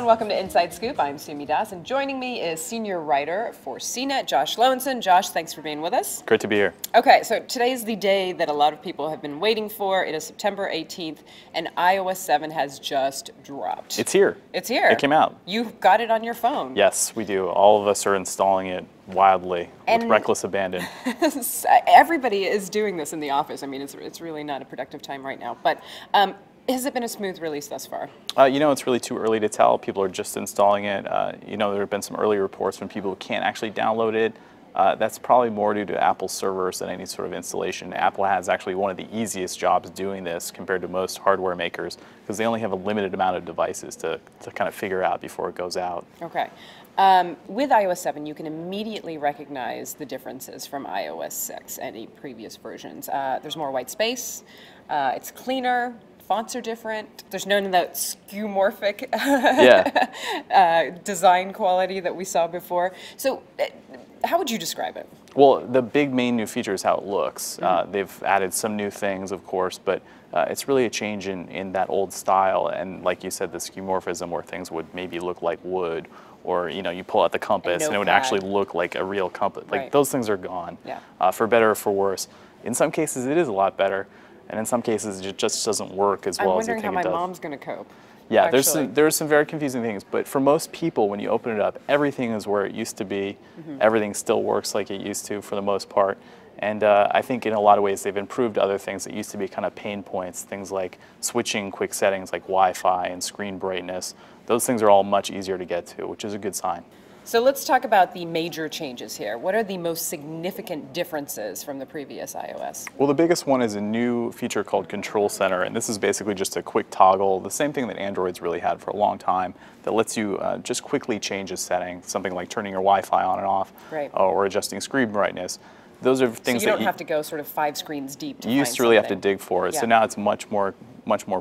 welcome to Inside Scoop. I'm Sumi Das, and joining me is senior writer for CNET, Josh Lowenson. Josh, thanks for being with us. Great to be here. Okay, so today is the day that a lot of people have been waiting for. It is September 18th, and iOS 7 has just dropped. It's here. It's here. It came out. You've got it on your phone. Yes, we do. All of us are installing it wildly with reckless abandon. Everybody is doing this in the office. I mean, it's really not a productive time right now. But has it been a smooth release thus far? It's really too early to tell. People are just installing it. There have been some early reports from people who can't actually download it. That's probably more due to Apple's servers than any sort of installation. Apple has actually one of the easiest jobs doing this compared to most hardware makers because they only have a limited amount of devices to kind of figure out before it goes out. Okay. With iOS 7, you can immediately recognize the differences from iOS 6, any previous versions. There's more white space, it's cleaner, fonts are different, there's none of that skeuomorphic design quality that we saw before. So how would you describe it? Well, the big main new feature is how it looks. They've added some new things, of course, but it's really a change in that old style. And like you said, the skeuomorphism where things would maybe look like wood, or you pull out the compass and it would actually look like a real compass. Like those things are gone, for better or for worse. In some cases, it is a lot better, and in some cases, it just doesn't work as well as you think it does. I'm wondering how my mom's going to cope. Yeah, there's some very confusing things, but for most people, when you open it up, everything is where it used to be. Everything still works like it used to for the most part. And I think in a lot of ways they've improved other things that used to be kind of pain points, things like switching quick settings like Wi-Fi and screen brightness. Those things are all much easier to get to, which is a good sign. So let's talk about the major changes here. What are the most significant differences from the previous iOS? Well, the biggest one is a new feature called Control Center, and this is basically just a quick toggle, the same thing that Android's really had for a long time, that lets you just quickly change a setting, something like turning your Wi-Fi on and off, or adjusting screen brightness. Those are things so you don't have to go sort of 5 screens deep to find you used to really have to dig for it, so now it's much more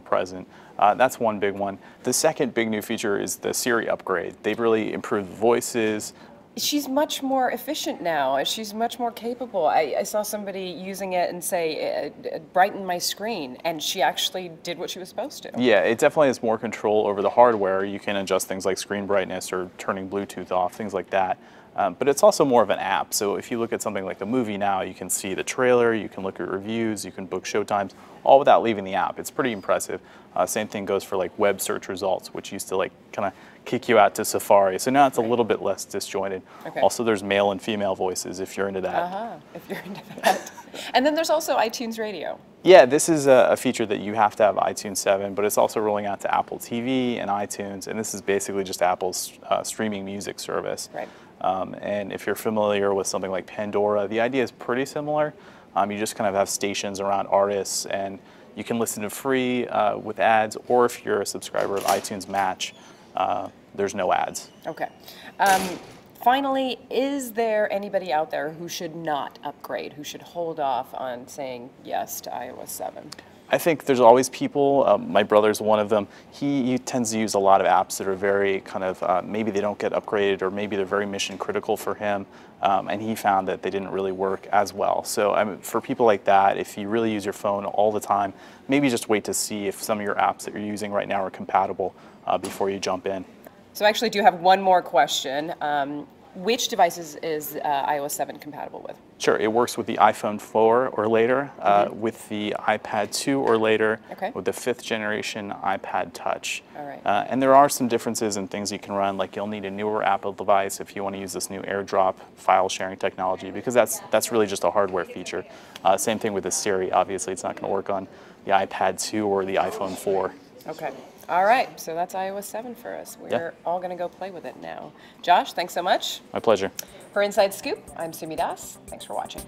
present. That's one big one. The second big new feature is the Siri upgrade. They've really improved voices. She's much more efficient now. She's much more capable. I saw somebody using it and say, brighten my screen, and she actually did what she was supposed to. Yeah, it definitely has more control over the hardware. You can adjust things like screen brightness or turning Bluetooth off, things like that. But it's also more of an app. So if you look at something like a movie now, you can see the trailer, you can look at reviews, you can book showtimes, all without leaving the app. It's pretty impressive. Same thing goes for like web search results, which used to like kind of kick you out to Safari. So now it's a little bit less disjointed. Also, there's male and female voices if you're into that. If you're into that. And then there's also iTunes Radio. Yeah, this is a feature that you have to have iTunes 7, but it's also rolling out to Apple TV and iTunes, and this is basically just Apple's streaming music service. And if you're familiar with something like Pandora, the idea is pretty similar. You just kind of have stations around artists, and you can listen to free with ads, or if you're a subscriber of iTunes Match, there's no ads. Okay. Finally, is there anybody out there who should not upgrade, who should hold off on saying yes to iOS 7? I think there's always people. My brother's one of them. He tends to use a lot of apps that are very kind of, maybe they don't get upgraded, or maybe they're very mission critical for him, and he found that they didn't really work as well. So for people like that, if you really use your phone all the time, maybe just wait to see if some of your apps that you're using right now are compatible before you jump in. So I actually do have one more question. Which devices is iOS 7 compatible with? Sure, it works with the iPhone 4 or later, with the iPad 2 or later, with the 5th generation iPad Touch. And there are some differences in things you can run, like you'll need a newer Apple device if you want to use this new AirDrop file sharing technology, because that's really just a hardware feature. Same thing with the Siri. Obviously, it's not going to work on the iPad 2 or the iPhone 4. Okay. All right, so that's iOS 7 for us. We're all going to go play with it now. Josh, thanks so much. My pleasure. For Inside Scoop, I'm Sumi Das. Thanks for watching.